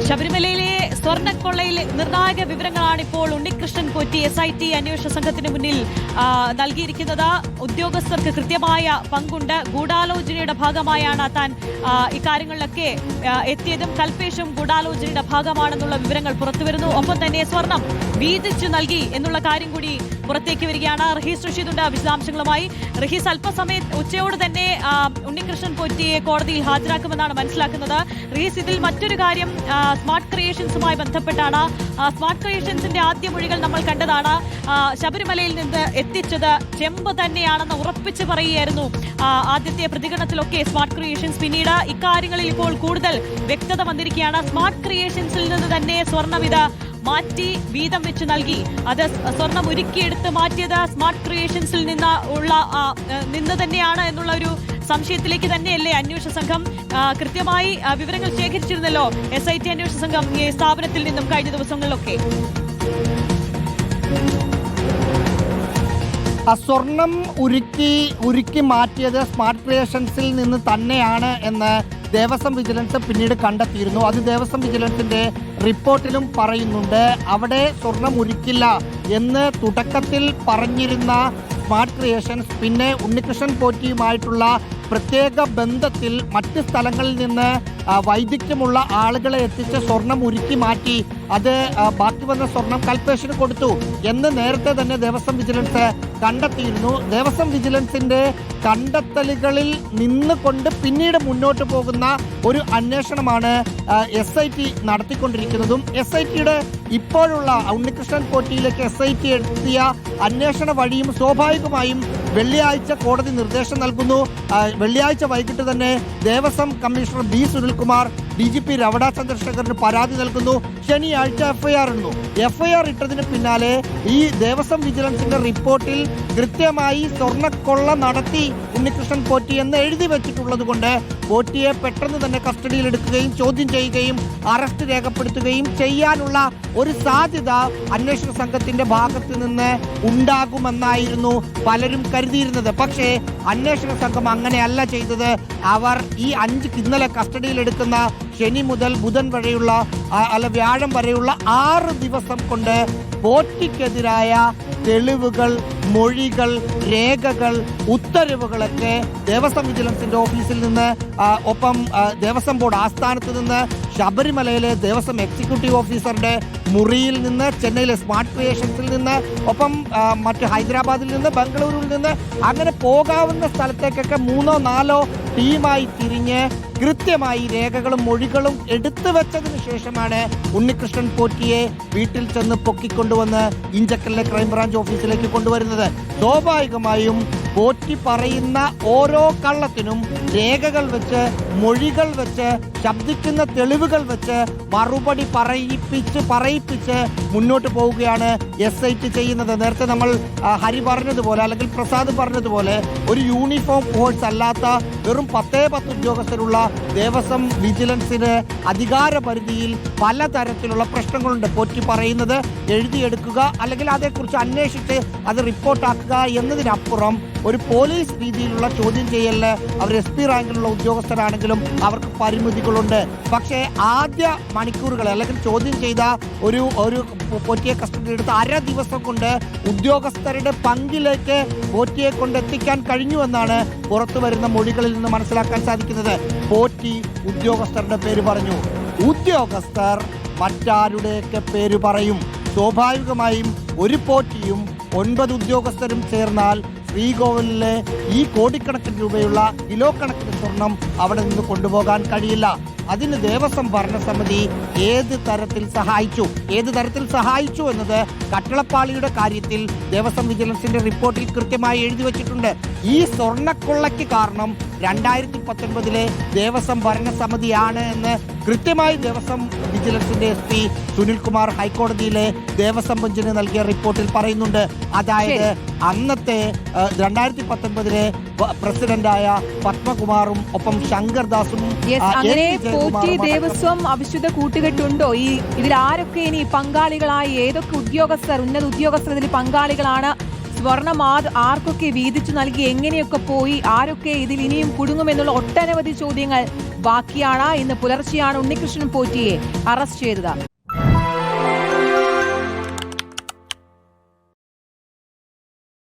ശബരിമലയിലെ സ്വർണ്ണക്കൊള്ളയിൽ നിർണായക വിവരങ്ങളാണ് ഇപ്പോൾ ഉണ്ണികൃഷ്ണൻ പോറ്റി SIT അന്വേഷണ സംഘത്തിന് മുന്നിൽ നൽകിയിരിക്കുന്നത്. ഉദ്യോഗസ്ഥർക്ക് കൃത്യമായ പങ്കുണ്ട്. ഗൂഢാലോചനയുടെ ഭാഗമായാണ് താൻ ഇക്കാര്യങ്ങളിലൊക്കെ എത്തിയതും കൽപേഷും ഗൂഢാലോചനയുടെ ഭാഗമാണെന്നുള്ള വിവരങ്ങൾ പുറത്തുവരുന്നു. ഒപ്പം തന്നെ സ്വർണം വീതിച്ചു നൽകി എന്നുള്ള കാര്യം കൂടി പുറത്തേക്ക് വരികയാണ്. റഹീസ് റഷീദുണ്ട് വിശദാംശങ്ങളുമായി. റഹീസ്, അല്പസമയം ഉച്ചയോട് തന്നെ ഉണ്ണികൃഷ്ണൻ പോറ്റിയെ കോടതിയിൽ ഹാജരാക്കുമെന്നാണ് മനസ്സിലാക്കുന്നത്. റഹീസ്, ഇതിൽ മറ്റൊരു കാര്യം സ്മാർട്ട് ക്രിയേഷൻസുമായി ബന്ധപ്പെട്ടാണ്. സ്മാർട്ട് ക്രിയേഷൻസിന്റെ ആദ്യ മൊഴികൾ നമ്മൾ കണ്ടതാണ്. ശബരിമലയിൽ നിന്ന് എത്തിച്ചത് ചെമ്പ് തന്നെയാണെന്ന് ഉറപ്പിച്ച് പറയുകയായിരുന്നു ആദ്യത്തെ പ്രതികരണത്തിലൊക്കെ സ്മാർട്ട് ക്രിയേഷൻസ്. പിന്നീട് ഇക്കാര്യങ്ങളിൽ ഇപ്പോൾ കൂടുതൽ വ്യക്തത വന്നിരിക്കുകയാണ്. സ്മാർട്ട് ക്രിയേഷൻസിൽ നിന്ന് തന്നെ സ്വർണ്ണവിധ മാറ്റി വീതം വെച്ച് നൽകി. അത് സ്വർണം ഒരുക്കിയെടുത്ത് മാറ്റിയത് സ്മാർട്ട് ക്രിയേഷൻസിൽ നിന്ന് തന്നെയാണ് എന്നുള്ള ഒരു സംശയത്തിലേക്ക് തന്നെയല്ലേ അന്വേഷണ സംഘം? കൃത്യമായി വിവരങ്ങൾ ശേഖരിച്ചിരുന്നല്ലോ SIT അന്വേഷണ സംഘം ഈ സ്ഥാപനത്തിൽ നിന്നും കഴിഞ്ഞ ദിവസങ്ങളിലൊക്കെ. സ്വർണം ഉരുക്കി മാറ്റിയത് സ്മാർട്ട് ക്രിയേഷൻസിൽ നിന്ന് തന്നെയാണ് എന്ന് ദേവസ്വം വിജിലൻസ് പിന്നീട് കണ്ടെത്തിയിരുന്നു. അത് ദേവസ്വം വിജിലൻസിന്റെ റിപ്പോർട്ടിലും പറയുന്നുണ്ട്. അവിടെ സ്വർണം ഉരുക്കില്ല എന്ന് തുടക്കത്തിൽ പറഞ്ഞിരുന്ന സ്മാർട്ട് ക്രിയേഷൻസ് പിന്നെ ഉണ്ണികൃഷ്ണൻ പോറ്റിയുമായിട്ടുള്ള പ്രത്യേക ബന്ധത്തിൽ മറ്റ് സ്ഥലങ്ങളിൽ നിന്ന് വൈദഗ്ധ്യമുള്ള ആളുകളെ എത്തിച്ച് സ്വർണം ഉരുക്കി മാറ്റി അത് ബാക്കി വന്ന സ്വർണം കൽപേഷിന് കൊടുത്തു എന്ന് നേരത്തെ തന്നെ ദേവസ്വം വിജിലൻസ് കണ്ടെത്തിയിരുന്നു. ദേവസ്വം വിജിലൻസിന്റെ കണ്ടെത്തലുകളിൽ നിന്നുകൊണ്ട് പിന്നീട് മുന്നോട്ട് പോകുന്ന ഒരു അന്വേഷണമാണ് SIT നടത്തിക്കൊണ്ടിരിക്കുന്നതും. SITയുടെ ഇപ്പോഴുള്ള ഉണ്ണികൃഷ്ണൻ പോറ്റിയിലേക്ക് SIT എത്തിയ അന്വേഷണ വഴിയും സ്വാഭാവികമായും വെള്ളിയാഴ്ച കോടതി നിർദ്ദേശം നൽകുന്നു. വെള്ളിയാഴ്ച വൈകിട്ട് തന്നെ Devaswom commissioner B Sunilkumar DGP രവട ചന്ദ്രശേഖറിന് പരാതി നൽകുന്നു. ശനിയാഴ്ച FIR ഇടുന്നു. FIR ഇട്ടതിന് പിന്നാലെ ഈ ദേവസ്വം വിജിലൻസിന്റെ റിപ്പോർട്ടിൽ കൃത്യമായി സ്വർണ്ണക്കൊള്ള നടത്തി ഉണ്ണികൃഷ്ണൻ പോറ്റി എന്ന് എഴുതി വെച്ചിട്ടുള്ളത് കൊണ്ട് പോറ്റിയെ പെട്ടെന്ന് തന്നെ കസ്റ്റഡിയിൽ എടുക്കുകയും ചോദ്യം ചെയ്യുകയും അറസ്റ്റ് രേഖപ്പെടുത്തുകയും ചെയ്യാനുള്ള ഒരു സാധ്യത അന്വേഷണ സംഘത്തിന്റെ ഭാഗത്ത് നിന്ന് ഉണ്ടാകുമെന്നായിരുന്നു പലരും കരുതിയിരുന്നത്. പക്ഷേ അന്വേഷണ സംഘം അങ്ങനെയല്ല ചെയ്തത്. അവർ ഈ ഇന്നലെ കസ്റ്റഡിയിൽ എടുക്കുന്ന ശനി മുതൽ ബുധൻ വരെയുള്ള വ്യാഴം വരെയുള്ള 6 ദിവസം കൊണ്ട് പോറ്റിക്കെതിരായ തെളിവുകൾ, മൊഴികൾ, രേഖകൾ, ഉത്തരവുകളൊക്കെ ദേവസ്വം വിജിലൻസിന്റെ ഓഫീസിൽ നിന്ന് ഒപ്പം ദേവസ്വം ബോർഡ് ആസ്ഥാനത്ത് നിന്ന് ശബരിമലയിലെ ദേവസ്വം എക്സിക്യൂട്ടീവ് ഓഫീസറുടെ മുറിയിൽ നിന്ന് ചെന്നൈയിലെ സ്മാർട്ട് ക്രിയേഷൻസിൽ നിന്ന് ഒപ്പം മറ്റ് ഹൈദരാബാദിൽ നിന്ന് ബംഗളൂരുവിൽ നിന്ന് അങ്ങനെ പോകാവുന്ന സ്ഥലത്തേക്കൊക്കെ 3-4 ടീമായി തിരിഞ്ഞ് കൃത്യമായി രേഖകളും മൊഴികളും എടുത്തു വെച്ചതിന് ശേഷമാണ് ഉണ്ണികൃഷ്ണൻ പോറ്റിയെ വീട്ടിൽ ചെന്ന് പൊക്കിക്കൊണ്ടുവന്ന് ഇഞ്ചക്കലിലെ ക്രൈംബ്രാഞ്ച് ഓഫീസിലേക്ക് കൊണ്ടുവരുന്നത്. സ്വാഭാവികമായും പോറ്റി പറയുന്ന ഓരോ കള്ളത്തിനും രേഖകൾ വെച്ച്, മൊഴികൾ വെച്ച്, ശബ്ദിക്കുന്ന തെളിവുകൾ വെച്ച് മറുപടി പറയിപ്പിച്ച് മുന്നോട്ട് പോവുകയാണ് SIT ചെയ്യുന്നത്. നേരത്തെ നമ്മൾ ഹരി പറഞ്ഞതുപോലെ അല്ലെങ്കിൽ പ്രസാദ് പറഞ്ഞതുപോലെ ഒരു യൂണിഫോം ഫോഴ്സ് അല്ലാത്ത വെറും 10 ഉദ്യോഗസ്ഥരുള്ള ദേവസ്വം വിജിലൻസിന് അധികാര പരിധിയിൽ പലതരത്തിലുള്ള പ്രശ്നങ്ങളുണ്ട്. പോറ്റി പറയുന്നത് എഴുതിയെടുക്കുക അല്ലെങ്കിൽ അതേക്കുറിച്ച് അന്വേഷിച്ച് അത് റിപ്പോർട്ടാക്കുക എന്നതിനപ്പുറം ഒരു പോലീസ് രീതിയിലുള്ള ചോദ്യം ചെയ്യലിന് അവർ SP റാങ്കിലുള്ള ഉദ്യോഗസ്ഥരാണെങ്കിലും അവർക്ക് പരിമിതികളുണ്ട്. പക്ഷേ ആദ്യ മണിക്കൂറുകൾ അല്ലെങ്കിൽ ചോദ്യം ചെയ്ത ഒരു പോറ്റിയെ കസ്റ്റഡിയിൽ എടുത്ത് 1/2 ദിവസം കൊണ്ട് ഉദ്യോഗസ്ഥരുടെ പങ്കിലേക്ക് പോറ്റിയെ കൊണ്ടെത്തിക്കാൻ കഴിഞ്ഞുവെന്നാണ് പുറത്തു വരുന്ന മൊഴികളിൽ നിന്ന് മനസ്സിലാക്കാൻ സാധിക്കുന്നത്. പോറ്റി ഉദ്യോഗസ്ഥരുടെ പേര് പറഞ്ഞു. ഉദ്യോഗസ്ഥർ മറ്റാരുടെയൊക്കെ പേര് പറയും. സ്വാഭാവികമായും ഒരു പോറ്റിയും 9 ഉദ്യോഗസ്ഥരും ചേർന്നാൽ ശ്രീകോവിലിലെ ഈ കോടിക്കണക്കിന് രൂപയുള്ള കിലോ കണക്കിന് സ്വർണം അവിടെ നിന്ന് കൊണ്ടുപോകാൻ കഴിയില്ല. അതിന് ദേവസ്വം ഭരണസമിതി ഏത് തരത്തിൽ സഹായിച്ചു എന്നത് കട്ടളപ്പാളിയുടെ കാര്യത്തിൽ ദേവസ്വം വിജിലൻസിന്റെ റിപ്പോർട്ടിൽ കൃത്യമായി എഴുതി വച്ചിട്ടുണ്ട്. ഈ സ്വർണ്ണക്കൊള്ളയ്ക്ക് കാരണം 2019 ദേവസ്വം ഭരണസമിതിയാണ് എന്ന് കൃത്യമായി ദേവസ്വം വിജിലൻസിന്റെ SP സുനിൽകുമാർ ഹൈക്കോടതിയിലെ ദേവസ്വം ബെഞ്ചിന് നൽകിയ റിപ്പോർട്ടിൽ പറയുന്നുണ്ട്. അതായത് അന്നത്തെ 2019 പ്രസിഡന്റായ പത്മകുമാറും ഒപ്പം ശങ്കർദാസും പോറ്റി ദേവസ്വം അവിശുദ്ധ കൂട്ടുകെട്ടുണ്ടോ? ഇതിൽ ആരൊക്കെ ഇനി പങ്കാളികളായി, ഏതൊക്കെ ഉന്നത ഉദ്യോഗസ്ഥർ ഇതിൽ പങ്കാളികളാണ്? സ്വർണം ആർക്കൊക്കെ വീതിച്ചു നൽകി, എങ്ങനെയൊക്കെ പോയി, ആരൊക്കെ ഇതിൽ ഇനിയും കുടുങ്ങുമെന്നുള്ള ഒട്ടനവധി ചോദ്യങ്ങൾ ബാക്കിയാണ്. ഇന്ന് പുലർച്ചെയാണ് ഉണ്ണികൃഷ്ണൻ പോറ്റിയെ അറസ്റ്റ് ചെയ്തത്.